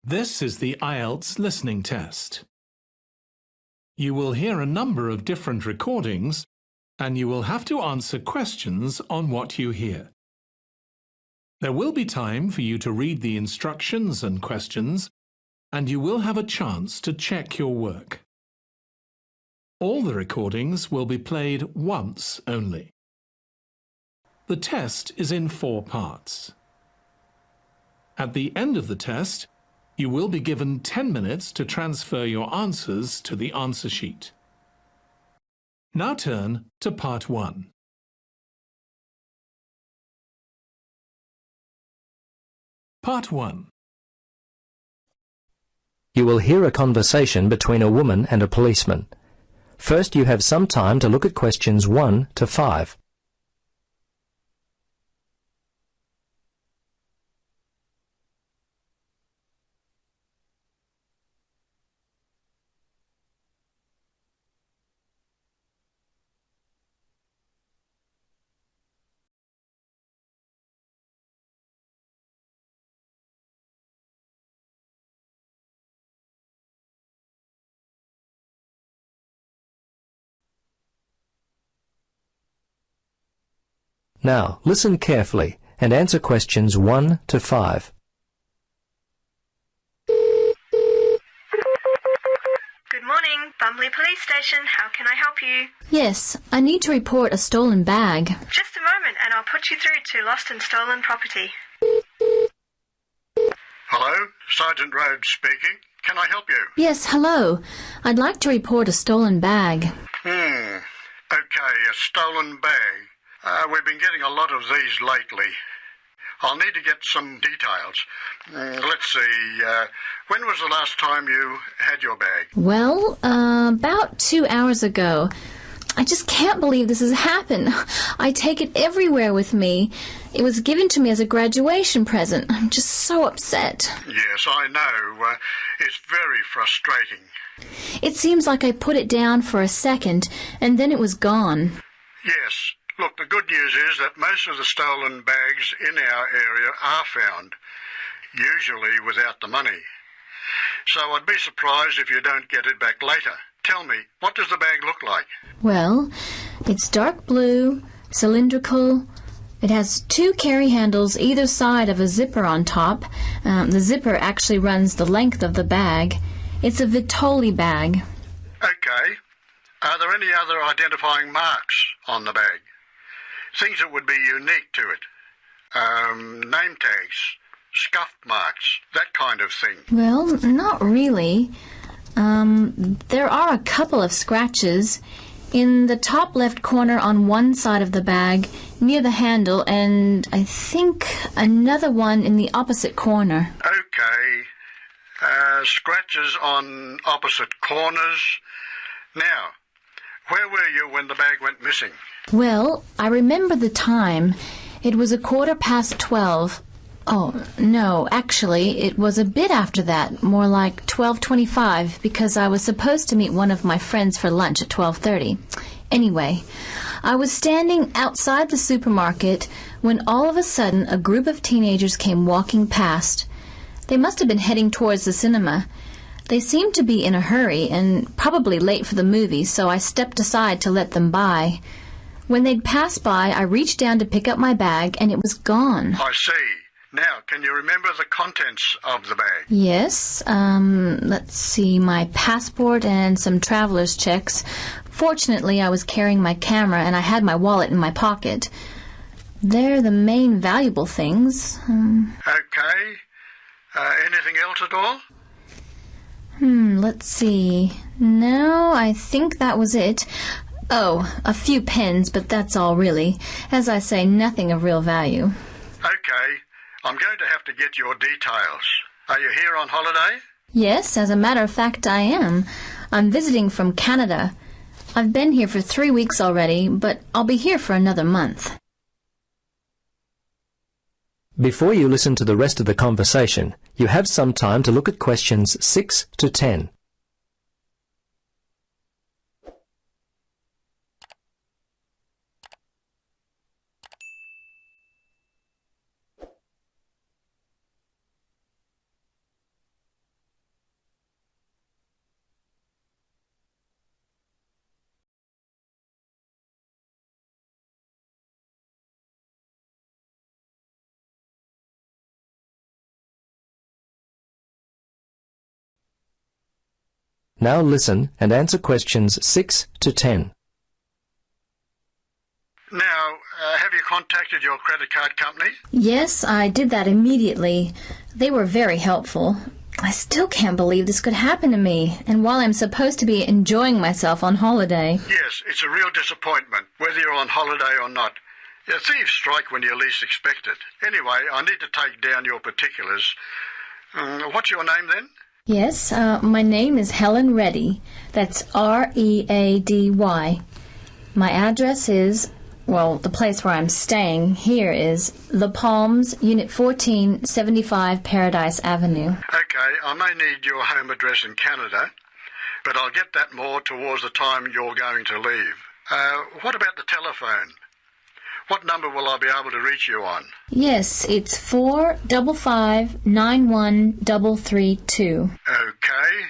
This is the IELTS listening test. You will hear a number of different recordings and you will have to answer questions on what you hear. There will be time for you to read the instructions and questions, and you will have a chance to check your work. All the recordings will be played once only. The test is in 4 parts. At the end of the test, you will be given 10 minutes to transfer your answers to the answer sheet. Now turn to Part 1. Part 1. You will hear a conversation between a woman and a policeman. First, you have some time to look at questions 1 to 5. Now, listen carefully and answer questions 1 to 5. Good morning, Bumley Police Station. How can I help you? Yes, I need to report a stolen bag. Just a moment and I'll put you through to Lost and Stolen Property. Hello, Sergeant Rhodes speaking. Can I help you? Yes, hello. I'd like to report a stolen bag. Okay, a stolen bag. We've been getting a lot of these lately. I'll need to get some details. Let's see, when was the last time you had your bag? Well, about 2 hours ago. I just can't believe this has happened. I take it everywhere with me. It was given to me as a graduation present. I'm just so upset. Yes, I know. It's very frustrating. It seems like I put it down for a second, and then it was gone. Yes. Look, the good news is that most of the stolen bags in our area are found, usually without the money. So I'd be surprised if you don't get it back later. Tell me, what does the bag look like? Well, it's dark blue, cylindrical. It has 2 carry handles either side of a zipper on top. The zipper actually runs the length of the bag. It's a Vitoli bag. Okay. Are there any other identifying marks on the bag? Things that would be unique to it. Name tags, scuffed marks, that kind of thing. Well, not really. There are a couple of scratches in the top left corner on one side of the bag near the handle, and I think another one in the opposite corner. Okay. Scratches on opposite corners. Now, where were you when the bag went missing? Well, I remember the time. It was 12:15. Oh, no, actually, it was a bit after that, more like 12:25, because I was supposed to meet one of my friends for lunch at 12:30. Anyway, I was standing outside the supermarket when all of a sudden a group of teenagers came walking past. They must have been heading towards the cinema. They seemed to be in a hurry and probably late for the movie, so I stepped aside to let them by. When they'd passed by, I reached down to pick up my bag, and it was gone. I see. Now, can you remember the contents of the bag? Yes, let's see, my passport and some traveler's checks. Fortunately, I was carrying my camera, and I had my wallet in my pocket. They're the main valuable things. Okay. Anything else at all? Let's see. No, I think that was it. Oh, a few pens, but that's all really. As I say, nothing of real value. Okay. I'm going to have to get your details. Are you here on holiday? Yes, as a matter of fact, I am. I'm visiting from Canada. I've been here for 3 weeks already, but I'll be here for another month. Before you listen to the rest of the conversation, you have some time to look at questions 6 to 10. Now listen and answer questions 6 to 10. Now, have you contacted your credit card company? Yes, I did that immediately. They were very helpful. I still can't believe this could happen to me, and while I'm supposed to be enjoying myself on holiday. Yes, it's a real disappointment, whether you're on holiday or not. Yeah, thieves strike when you least expect it. Anyway, I need to take down your particulars. What's your name then? Yes, my name is Helen Reddy. That's R-E-A-D-Y. My address is, well, the place where I'm staying here is The Palms, Unit 14, 75 Paradise Avenue. Okay, I may need your home address in Canada, but I'll get that more towards the time you're going to leave. What about the telephone? What number will I be able to reach you on? Yes, it's 455-91332. Okay,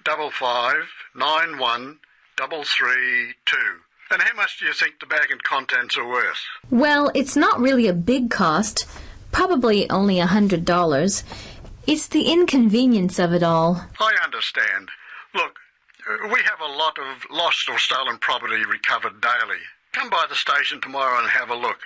455-91332. And how much do you think the bag and contents are worth? Well, it's not really a big cost. Probably only $100. It's the inconvenience of it all. I understand. Look, we have a lot of lost or stolen property recovered daily. Come by the station tomorrow and have a look.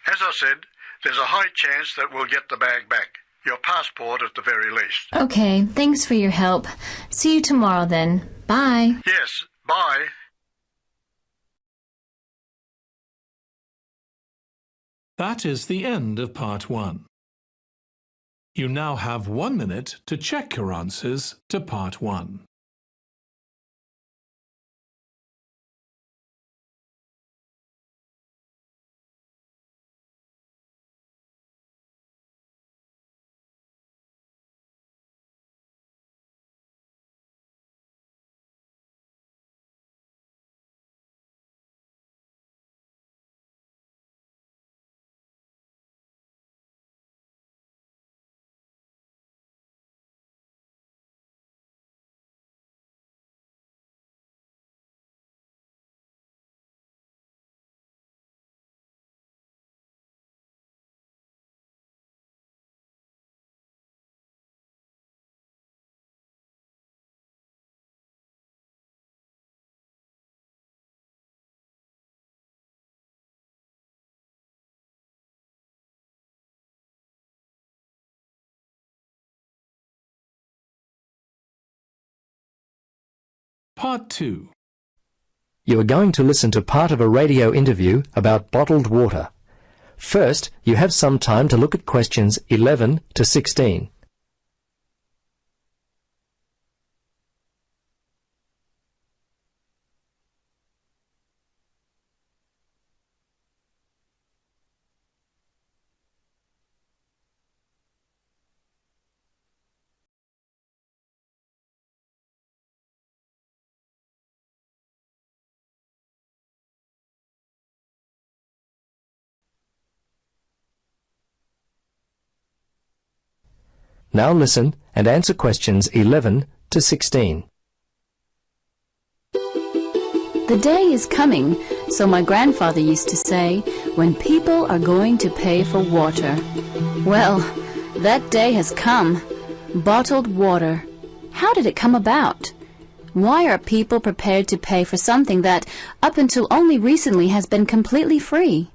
As I said, there's a high chance that we'll get the bag back. Your passport at the very least. Okay, thanks for your help. See you tomorrow then. Bye. Yes, bye. That is the end of Part 1. You now have 1 minute to check your answers to Part 1. Part 2. You are going to listen to part of a radio interview about bottled water. First, you have some time to look at questions 11 to 16. Now listen and answer questions 11 to 16. The day is coming, so my grandfather used to say, when people are going to pay for water. Well, that day has come. Bottled water. How did it come about? Why are people prepared to pay for something that, up until only recently, has been completely free?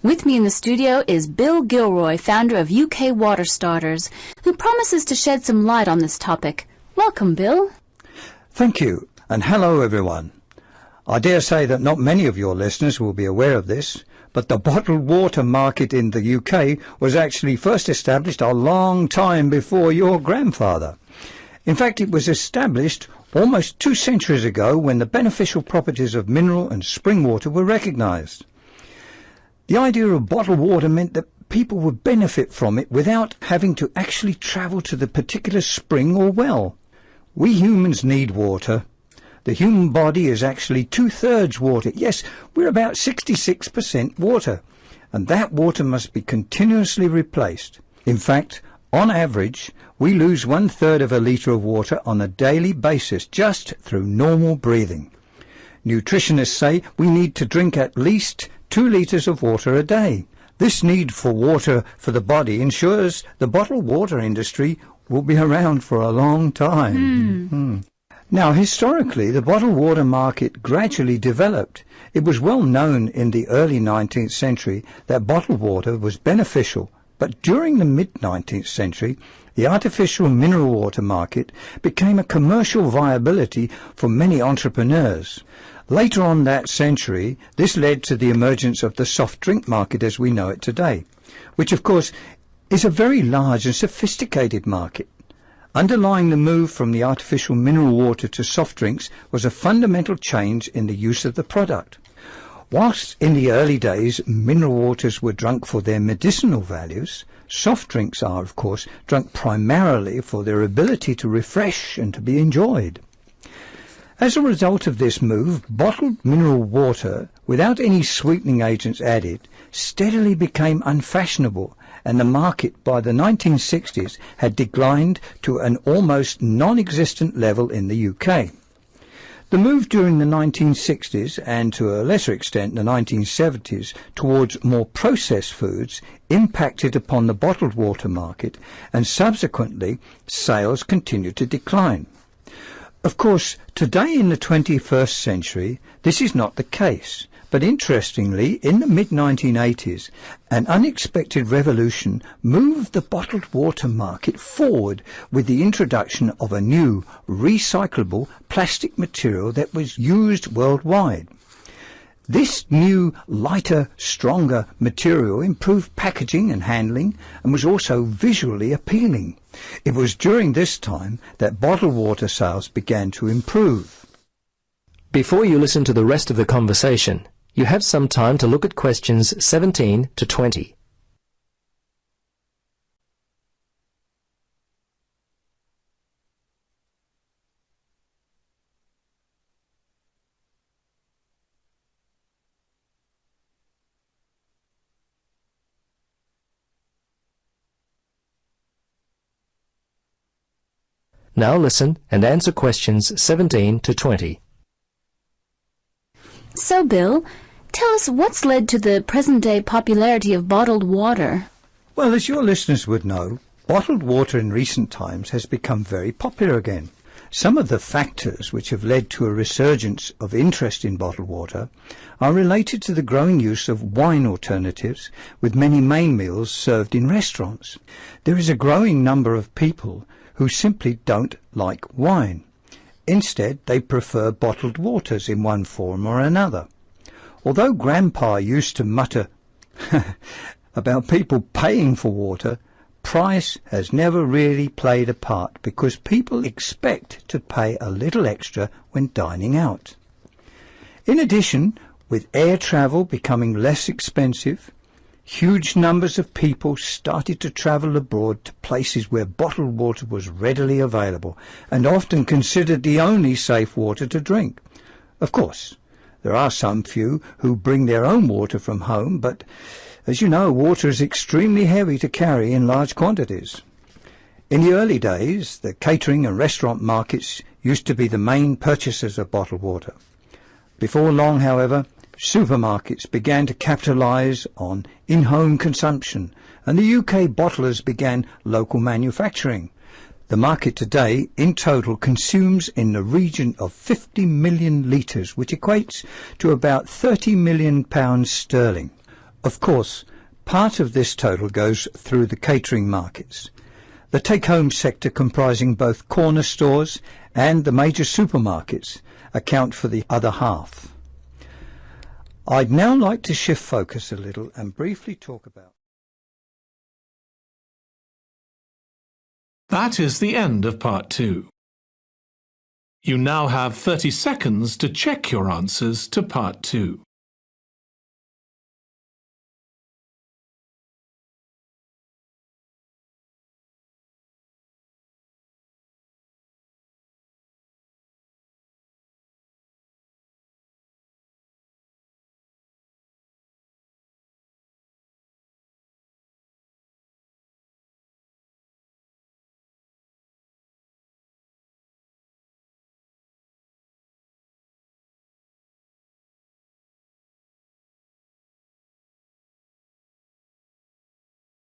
With me in the studio is Bill Gilroy, founder of UK Water Starters, who promises to shed some light on this topic. Welcome, Bill. Thank you, and hello everyone. I dare say that not many of your listeners will be aware of this, but the bottled water market in the UK was actually first established a long time before your grandfather. In fact, it was established almost 2 centuries ago when the beneficial properties of mineral and spring water were recognised. The idea of bottled water meant that people would benefit from it without having to actually travel to the particular spring or well. We humans need water. The human body is actually 2/3 water. Yes, we're about 66% water, and that water must be continuously replaced. In fact, on average, we lose 1/3 of a litre of water on a daily basis just through normal breathing. Nutritionists say we need to drink at least 2 litres of water a day. This need for water for the body ensures the bottled water industry will be around for a long time. Now, historically, the bottled water market gradually developed. It was well known in the early 19th century that bottled water was beneficial, but during the mid-19th century, the artificial mineral water market became a commercial viability for many entrepreneurs. Later on that century, this led to the emergence of the soft drink market as we know it today, which of course is a very large and sophisticated market. Underlying the move from the artificial mineral water to soft drinks was a fundamental change in the use of the product. Whilst in the early days mineral waters were drunk for their medicinal values, soft drinks are, of course, drunk primarily for their ability to refresh and to be enjoyed. As a result of this move, bottled mineral water, without any sweetening agents added, steadily became unfashionable, and the market by the 1960s had declined to an almost non-existent level in the UK. The move during the 1960s and to a lesser extent the 1970s towards more processed foods impacted upon the bottled water market, and subsequently sales continued to decline. Of course, today in the 21st century, this is not the case. But interestingly, in the mid-1980s, an unexpected revolution moved the bottled water market forward with the introduction of a new, recyclable plastic material that was used worldwide. This new, lighter, stronger material improved packaging and handling and was also visually appealing. It was during this time that bottled water sales began to improve. Before you listen to the rest of the conversation, you have some time to look at questions 17 to 20. Now listen and answer questions 17 to 20. So, Bill, tell us what's led to the present-day popularity of bottled water. Well, as your listeners would know, bottled water in recent times has become very popular again. Some of the factors which have led to a resurgence of interest in bottled water are related to the growing use of wine alternatives, with many main meals served in restaurants. There is a growing number of people who simply don't like wine. Instead, they prefer bottled waters in one form or another. Although Grandpa used to mutter about people paying for water, price has never really played a part because people expect to pay a little extra when dining out. In addition, with air travel becoming less expensive, huge numbers of people started to travel abroad to places where bottled water was readily available and often considered the only safe water to drink. Of course, there are some few who bring their own water from home, but as you know, water is extremely heavy to carry in large quantities. In the early days, the catering and restaurant markets used to be the main purchasers of bottled water. Before long, however, supermarkets began to capitalise on in-home consumption, and the UK bottlers began local manufacturing. The market today, in total, consumes in the region of 50 million litres, which equates to about £30 million sterling. Of course, part of this total goes through the catering markets. The take-home sector, comprising both corner stores and the major supermarkets, account for the other half. I'd now like to shift focus a little and briefly talk about... That is the end of part 2. You now have 30 seconds to check your answers to part 2.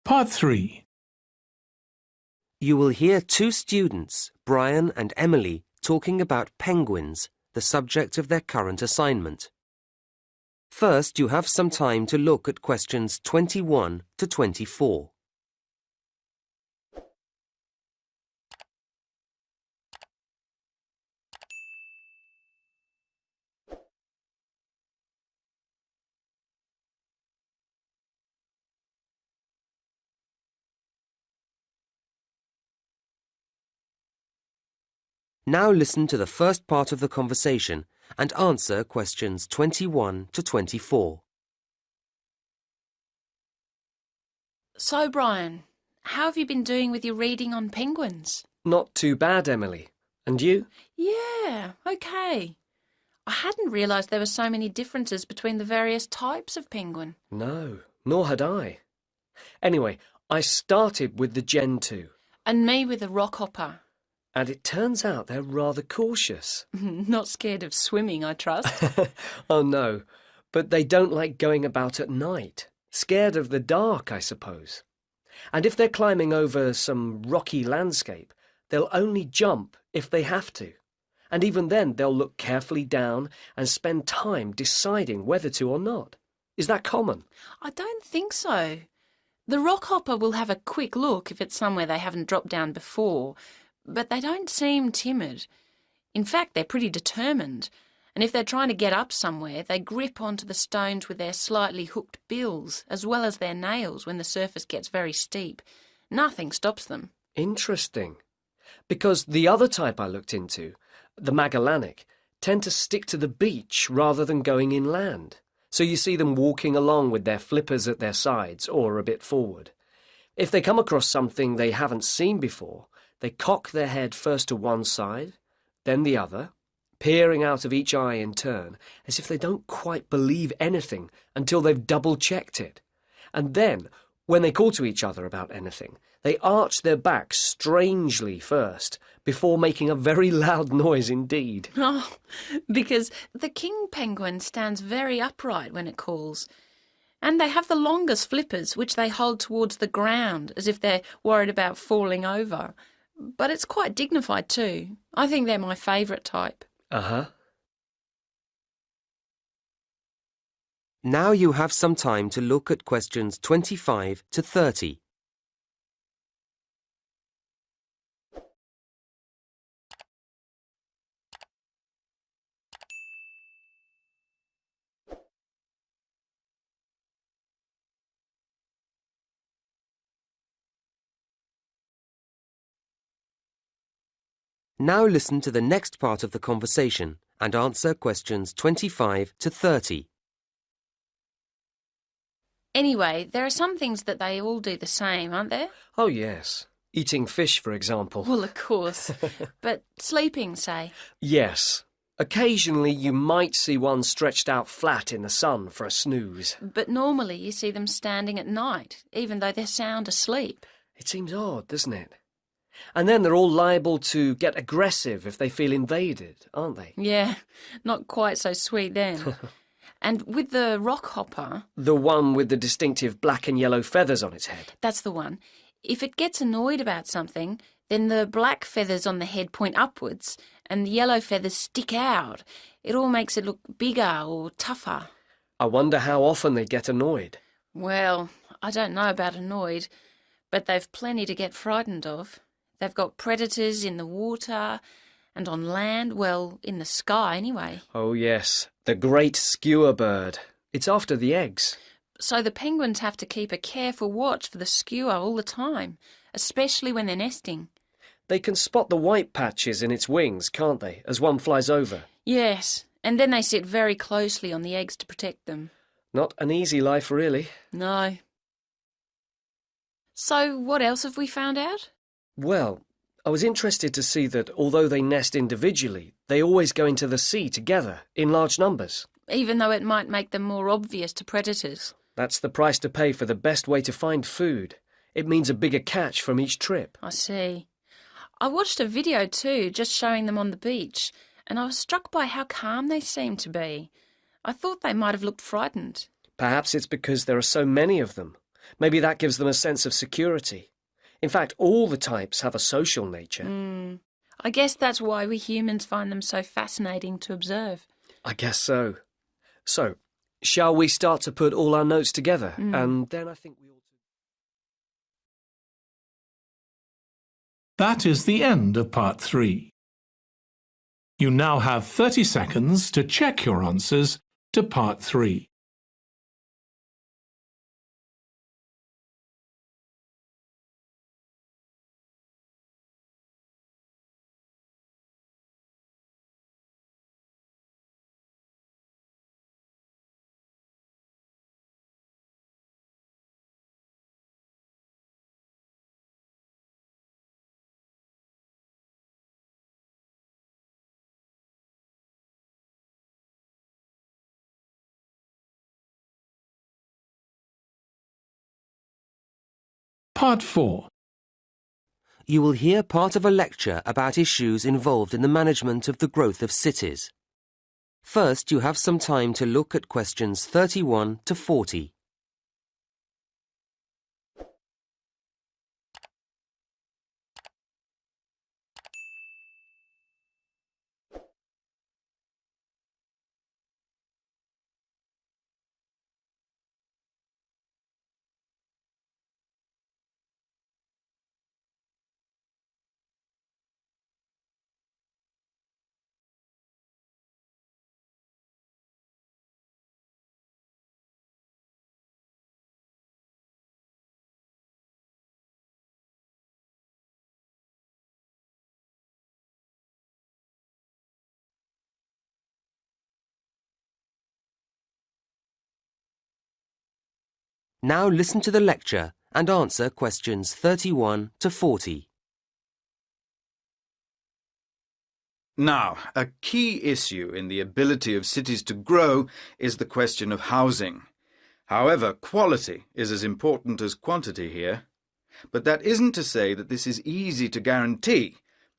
Part 3. You will hear two students, Brian and Emily, talking about penguins, the subject of their current assignment. First, you have some time to look at questions 21 to 24. Now listen to the first part of the conversation and answer questions 21 to 24. So, Brian, how have you been doing with your reading on penguins? Not too bad, Emily. And you? Yeah, okay. I hadn't realised there were so many differences between the various types of penguin. No, nor had I. Anyway, I started with the Gen 2. And me with a rockhopper. And it turns out they're rather cautious. Not scared of swimming, I trust. Oh, no. But they don't like going about at night. Scared of the dark, I suppose. And if they're climbing over some rocky landscape, they'll only jump if they have to. And even then, they'll look carefully down and spend time deciding whether to or not. Is that common? I don't think so. The rockhopper will have a quick look if it's somewhere they haven't dropped down before, but they don't seem timid. In fact, they're pretty determined, and if they're trying to get up somewhere, they grip onto the stones with their slightly hooked bills, as well as their nails when the surface gets very steep. Nothing stops them. Interesting. Because the other type I looked into, the Magellanic, tend to stick to the beach rather than going inland. So you see them walking along with their flippers at their sides or a bit forward. If they come across something they haven't seen before, they cock their head first to one side, then the other, peering out of each eye in turn, as if they don't quite believe anything until they've double-checked it. And then, when they call to each other about anything, they arch their backs strangely first, before making a very loud noise indeed. Oh, because the king penguin stands very upright when it calls. And they have the longest flippers, which they hold towards the ground, as if they're worried about falling over. But it's quite dignified too. I think they're my favourite type. Uh-huh. Now you have some time to look at questions 25 to 30. Now listen to the next part of the conversation and answer questions 25 to 30. Anyway, there are some things that they all do the same, aren't there? Oh, yes. Eating fish, for example. Well, of course. But sleeping, say? Yes. Occasionally you might see one stretched out flat in the sun for a snooze. But normally you see them standing at night, even though they're sound asleep. It seems odd, doesn't it? And then they're all liable to get aggressive if they feel invaded, aren't they? Yeah, not quite so sweet then. And with the rockhopper... The one with the distinctive black and yellow feathers on its head. That's the one. If it gets annoyed about something, then the black feathers on the head point upwards and the yellow feathers stick out. It all makes it look bigger or tougher. I wonder how often they get annoyed. Well, I don't know about annoyed, but they've plenty to get frightened of. They've got predators in the water and on land, well, in the sky anyway. Oh, yes, the great skewer bird. It's after the eggs. So the penguins have to keep a careful watch for the skewer all the time, especially when they're nesting. They can spot the white patches in its wings, can't they, as one flies over? Yes, and then they sit very closely on the eggs to protect them. Not an easy life, really. No. So what else have we found out? Well, I was interested to see that although they nest individually, they always go into the sea together, in large numbers. Even though it might make them more obvious to predators. That's the price to pay for the best way to find food. It means a bigger catch from each trip. I see. I watched a video too, just showing them on the beach, and I was struck by how calm they seemed to be. I thought they might have looked frightened. Perhaps it's because there are so many of them. Maybe that gives them a sense of security. In fact, all the types have a social nature. I guess that's why we humans find them so fascinating to observe. I guess so. So, shall we start to put all our notes together? And then I think we ought to... That is the end of part 3. You now have 30 seconds to check your answers to part 3. Part 4. You will hear part of a lecture about issues involved in the management of the growth of cities. First, you have some time to look at questions 31 to 40. Now listen to the lecture and answer questions 31 to 40. Now, a key issue in the ability of cities to grow is the question of housing. However, quality is as important as quantity here. But that isn't to say that this is easy to guarantee,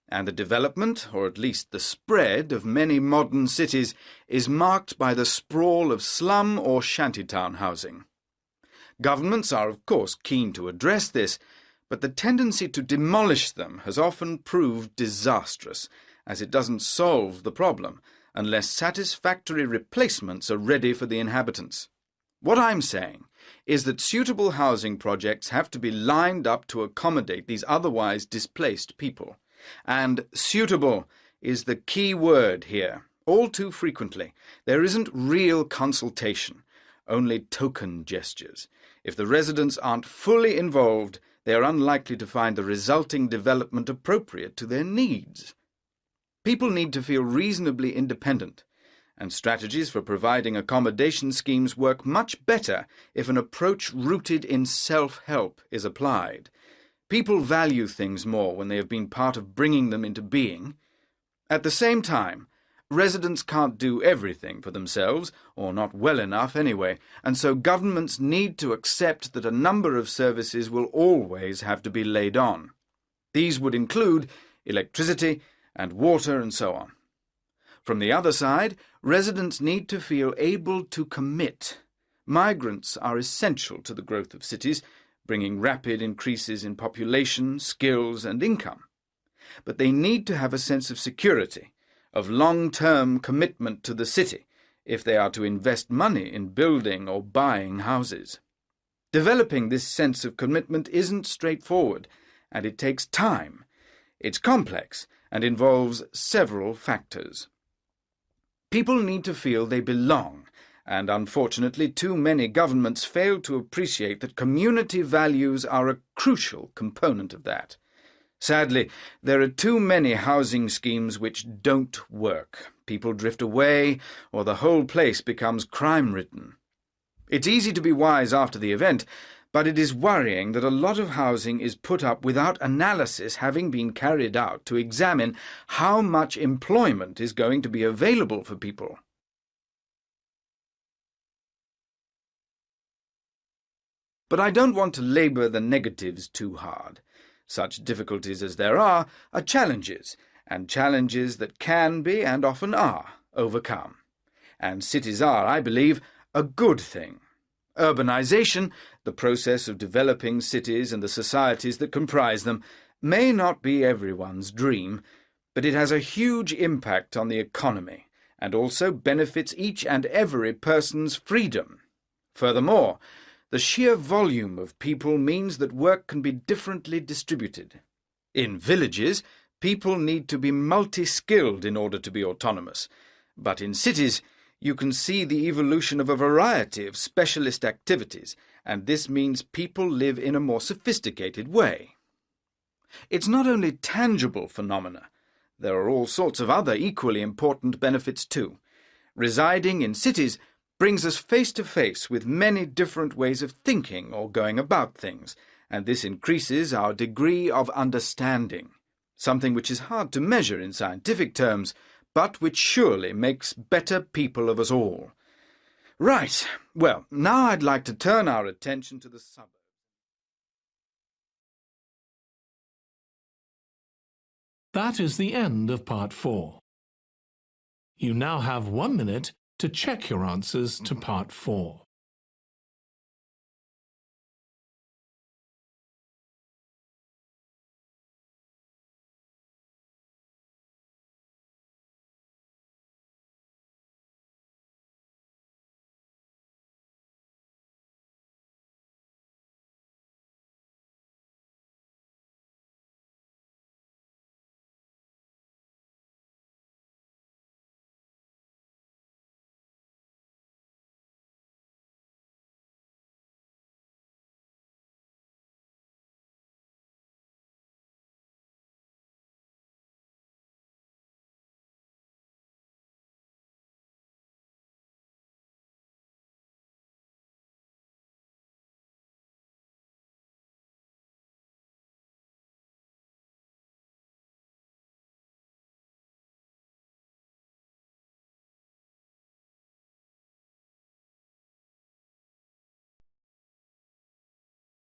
and the development, or at least the spread, of many modern cities is marked by the sprawl of slum or shantytown housing. Governments are, of course, keen to address this, but the tendency to demolish them has often proved disastrous, as it doesn't solve the problem unless satisfactory replacements are ready for the inhabitants. What I'm saying is that suitable housing projects have to be lined up to accommodate these otherwise displaced people. And suitable is the key word here. All too frequently, there isn't real consultation, only token gestures. If the residents aren't fully involved, they are unlikely to find the resulting development appropriate to their needs. People need to feel reasonably independent, and strategies for providing accommodation schemes work much better if an approach rooted in self-help is applied. People value things more when they have been part of bringing them into being. At the same time, residents can't do everything for themselves, or not well enough anyway, and so governments need to accept that a number of services will always have to be laid on. These would include electricity and water and so on. From the other side, residents need to feel able to commit. Migrants are essential to the growth of cities, bringing rapid increases in population, skills and income. But they need to have a sense of security, of long-term commitment to the city, if they are to invest money in building or buying houses. Developing this sense of commitment isn't straightforward, and it takes time. It's complex and involves several factors. People need to feel they belong, and unfortunately too many governments fail to appreciate that community values are a crucial component of that. Sadly, there are too many housing schemes which don't work. People drift away, or the whole place becomes crime-ridden. It's easy to be wise after the event, but it is worrying that a lot of housing is put up without analysis having been carried out to examine how much employment is going to be available for people. But I don't want to labour the negatives too hard. Such difficulties as there are challenges, and challenges that can be, and often are, overcome. And cities are, I believe, a good thing. Urbanization, the process of developing cities and the societies that comprise them, may not be everyone's dream, but it has a huge impact on the economy and also benefits each and every person's freedom. Furthermore, the sheer volume of people means that work can be differently distributed. In villages, people need to be multi-skilled in order to be autonomous, but in cities, you can see the evolution of a variety of specialist activities, and this means people live in a more sophisticated way. It's not only tangible phenomena. There are all sorts of other equally important benefits too. Residing in cities brings us face to face with many different ways of thinking or going about things, and this increases our degree of understanding, something which is hard to measure in scientific terms, but which surely makes better people of us all. Right, well, now I'd like to turn our attention to the suburbs. That is the end of Part 4. You now have 1 minute to check your answers to Part 4.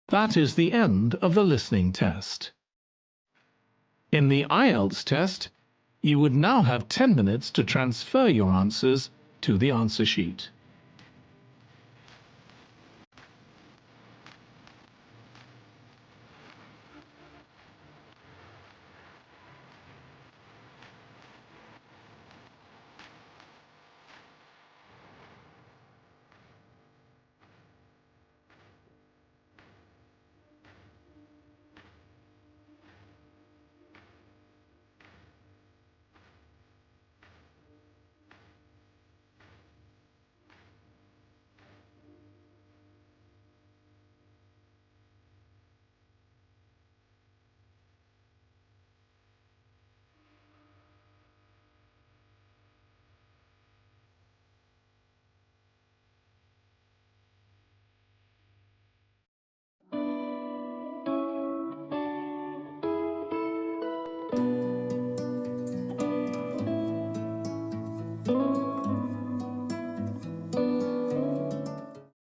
That is the end of the listening test. In the IELTS test, you would now have 10 minutes to transfer your answers to the answer sheet.